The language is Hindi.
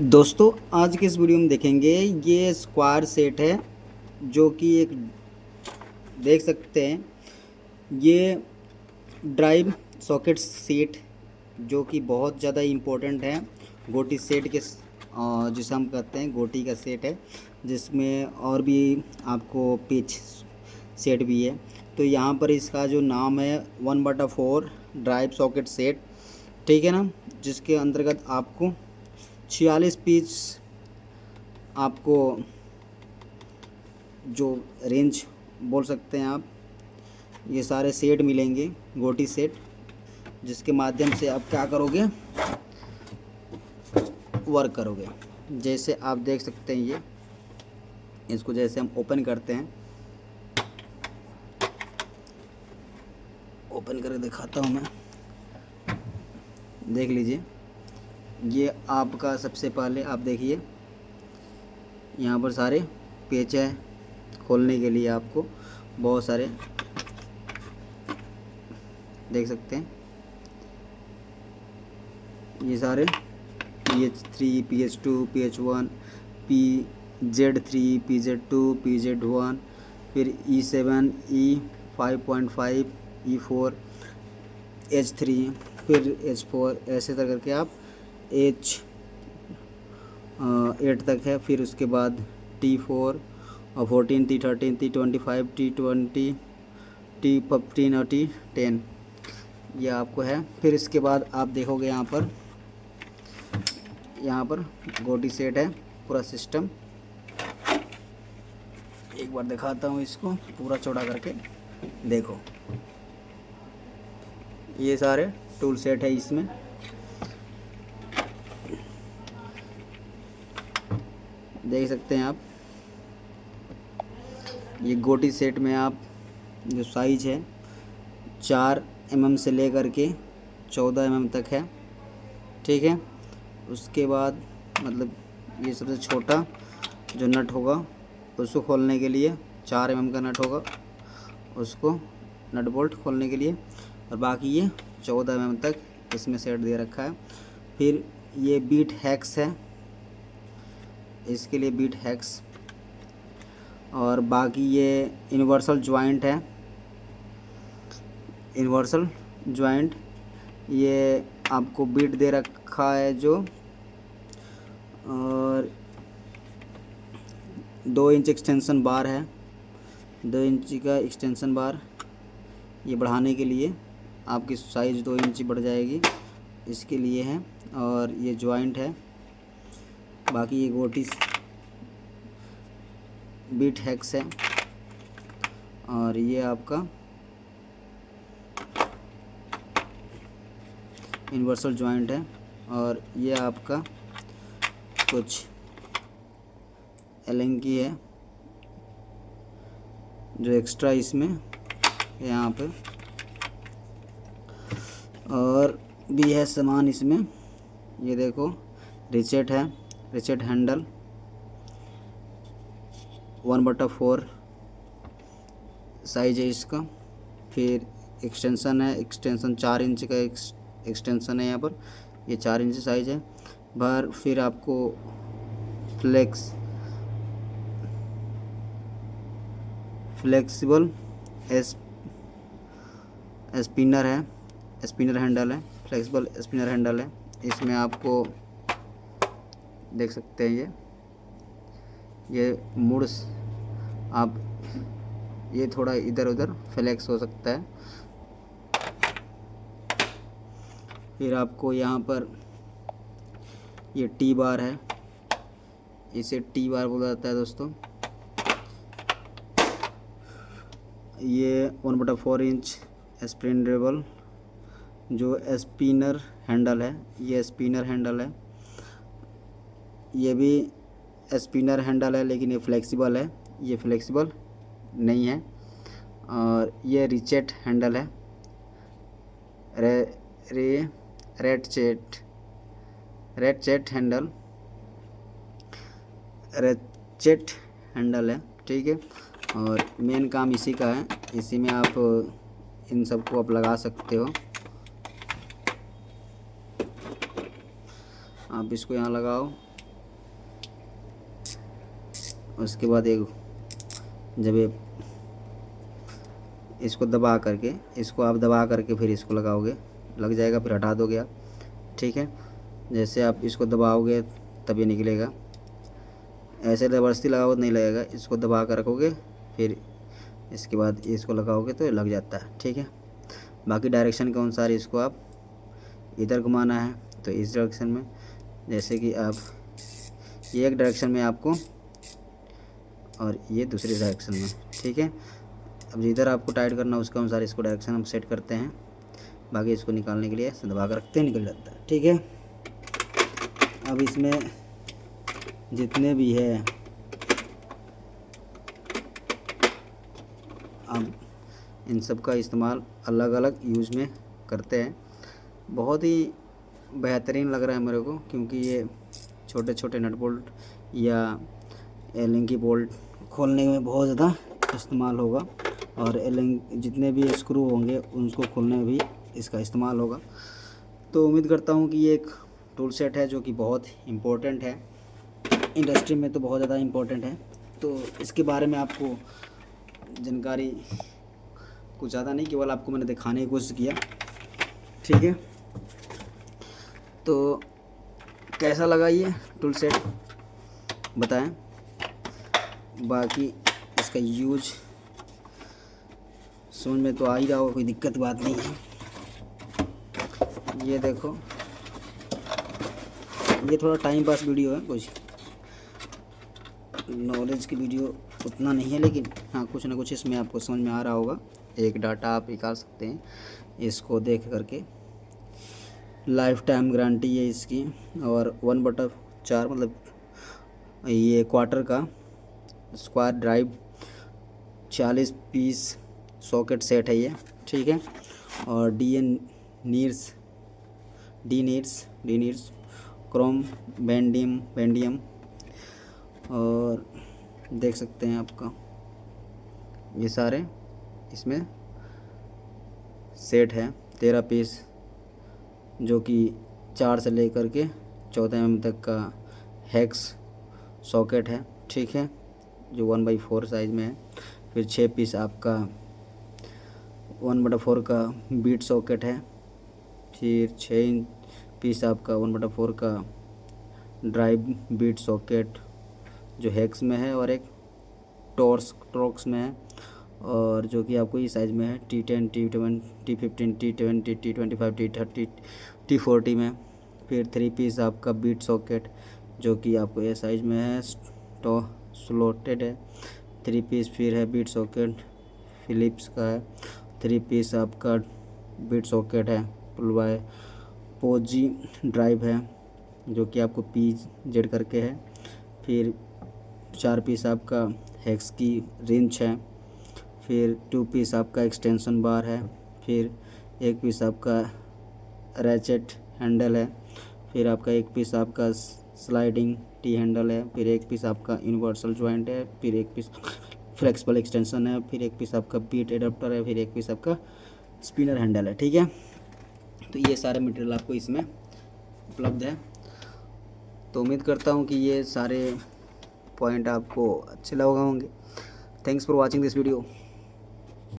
दोस्तों आज के इस वीडियो में देखेंगे ये स्क्वायर सेट है जो कि एक देख सकते हैं ये ड्राइव सॉकेट सेट जो कि बहुत ज़्यादा इम्पोर्टेंट है। गोटी सेट के जिसे हम कहते हैं गोटी का सेट है, जिसमें और भी आपको पिच सेट भी है। तो यहाँ पर इसका जो नाम है 1/4 ड्राइव सॉकेट सेट, ठीक है ना, जिसके अंतर्गत आपको 46 पीस आपको जो रेंज बोल सकते हैं आप, ये सारे सेट मिलेंगे गोटी सेट, जिसके माध्यम से आप क्या करोगे, वर्क करोगे। जैसे आप देख सकते हैं ये इसको जैसे हम ओपन करते हैं, ओपन करके दिखाता हूँ मैं, देख लीजिए। ये आपका सबसे पहले आप देखिए यहाँ पर सारे पेच है खोलने के लिए, आपको बहुत सारे देख सकते हैं। ये सारे PH3 PH2 PH1 PZ3 PZ2 PZ1, फिर E7 E5.5 E4 H3, फिर H4, ऐसे तरह करके आप H8 तक है। फिर उसके बाद T4 और 14 T13 T25 T20 T15 और T10 ये आपको है। फिर इसके बाद आप देखोगे यहाँ पर गोटी सेट है पूरा सिस्टम। एक बार दिखाता हूँ इसको पूरा चौड़ा करके, देखो ये सारे टूल सेट है इसमें। देख सकते हैं आप, ये गोटी सेट में आप जो साइज है 4 mm से लेकर के 14 mm तक है, ठीक है। उसके बाद मतलब ये सबसे छोटा जो नट होगा उसको खोलने के लिए 4 mm का नट होगा, उसको नट बोल्ट खोलने के लिए, और बाकी ये 14 mm तक इसमें सेट दे रखा है। फिर ये बीट हैक्स है, इसके लिए बीट हैक्स, और बाकी ये यूनिवर्सल जॉइंट है। यूनिवर्सल जॉइंट ये आपको बीट दे रखा है जो, और 2 इंच एक्सटेंशन बार है, 2 इंच का एक्सटेंशन बार, ये बढ़ाने के लिए आपकी साइज़ 2 इंच बढ़ जाएगी, इसके लिए है। और ये जॉइंट है। बाकी ये गोटी बीट हैक्स है, और ये आपका यूनिवर्सल जॉइंट है, और ये आपका कुछ एलेंकी है जो एक्स्ट्रा इसमें यहाँ पे, और भी है सामान इसमें। ये देखो रिचेट है, रिचेट हैंडल 1/4 साइज है इसका। फिर एक्सटेंशन है, एक्सटेंशन 4 इंच का एक्सटेंशन है यहाँ पर, ये 4 इंच साइज है बाहर। फिर आपको फ्लेक्सिबल स्पिनर है, स्पिनर हैंडल है, फ्लेक्सिबल स्पिनर हैंडल है। इसमें आपको देख सकते हैं ये मुड़ आप ये थोड़ा इधर उधर फ्लेक्स हो सकता है। फिर आपको यहाँ पर ये टी बार है, इसे टी बार बोला जाता है दोस्तों। ये 1/4 इंच स्पिनरेबल जो स्पिनर हैंडल है, ये स्पिनर हैंडल है, ये भी स्पिनर हैंडल है, लेकिन ये फ्लेक्सिबल है, ये फ्लेक्सिबल नहीं है। और ये रिचेट हैंडल है, रेड हैंडल, रेचेट हैंडल है, ठीक है। और मेन काम इसी का है, इसी में आप इन सबको आप लगा सकते हो। आप इसको यहाँ लगाओ, उसके बाद एक जब ये इसको दबा करके, इसको आप दबा करके फिर इसको लगाओगे, लग जाएगा, फिर हटा दोगे आप। ठीक है, जैसे आप इसको दबाओगे तब ये निकलेगा, ऐसे ज़बरदस्ती लगाओगे तो नहीं लगेगा, इसको दबा कर रखोगे, फिर इसके बाद इसको लगाओगे तो लग जाता है। ठीक है, बाकी डायरेक्शन के अनुसार इसको आप इधर घुमाना है तो इस डायरेक्शन में, जैसे कि आप ये एक डायरेक्शन में आपको और ये दूसरी डायरेक्शन में। ठीक है, अब जिधर आपको टाइट करना है उसके अनुसार इसको डायरेक्शन हम सेट करते हैं। बाकी इसको निकालने के लिए दबा कर रखते हैं, निकल जाता है। ठीक है, अब इसमें जितने भी है अब इन सब का इस्तेमाल अलग अलग यूज़ में करते हैं। बहुत ही बेहतरीन लग रहा है मेरे को, क्योंकि ये छोटे छोटे नट बोल्ट या एलिंग बोल्ट खोलने में बहुत ज़्यादा इस्तेमाल होगा, और एलिंग जितने भी स्क्रू होंगे उनको खोलने में भी इसका इस्तेमाल होगा। तो उम्मीद करता हूँ कि ये एक टूल सेट है जो कि बहुत इम्पोर्टेंट है, इंडस्ट्री में तो बहुत ज़्यादा इम्पोर्टेंट है। तो इसके बारे में आपको जानकारी कुछ ज़्यादा नहीं, केवल आपको मैंने दिखाने की कोशिश किया। ठीक है, तो कैसा लगा ये टूल सेट बताएं। बाकी इसका यूज समझ में तो आ ही रहा होगा, कोई दिक्कत बात नहीं है। ये देखो, ये थोड़ा टाइम पास वीडियो है, कुछ नॉलेज की वीडियो उतना नहीं है, लेकिन हाँ कुछ ना कुछ इसमें आपको समझ में आ रहा होगा। एक डाटा आप निकाल सकते हैं इसको देख करके। लाइफ टाइम गारंटी है इसकी, और 1/4 मतलब ये क्वार्टर का square drive 40 piece socket set है ये। ठीक है, और डी नीड्स क्रोम बेंडियम और देख सकते हैं आपका ये सारे इसमें सेट है 13 पीस, जो कि 4 से लेकर के 14 mm तक का हेक्स सॉकेट है। ठीक है, जो 1/4 साइज़ में है। फिर 6 पीस आपका 1/4 का बीट सॉकेट है। फिर 6 पीस आपका 1/4 का ड्राइव बीट सॉकेट जो हेक्स में है, और एक टॉर्क्स में है, और जो कि आपको इस साइज़ में है T10 T11 T15 T20 T25 T30 T40 में। फिर 3 पीस आपका बीट सॉकेट जो कि आपको ये साइज़ में है, तो स्लॉटेड है। 3 पीस फिर है बीट सॉकेट फिलिप्स का है। 3 पीस आपका बीट सॉकेट है पुलवाई पोजी ड्राइव है, जो कि आपको PZ करके है। फिर 4 पीस आपका हेक्स की रिंच है। फिर 2 पीस आपका एक्सटेंशन बार है। फिर 1 पीस आपका रैचेट हैंडल है। फिर आपका 1 पीस आपका स्लाइडिंग टी हैंडल है। फिर 1 पीस आपका यूनिवर्सल जॉइंट है। फिर 1 पीस फ्लेक्सिबल एक्सटेंशन है। फिर 1 पीस आपका बीट एडाप्टर है। फिर 1 पीस आपका स्पिनर हैंडल है। ठीक है, तो ये सारे मटेरियल आपको इसमें उपलब्ध है। तो उम्मीद करता हूँ कि ये सारे पॉइंट आपको अच्छे लगे होंगे। Thanks for watching this video.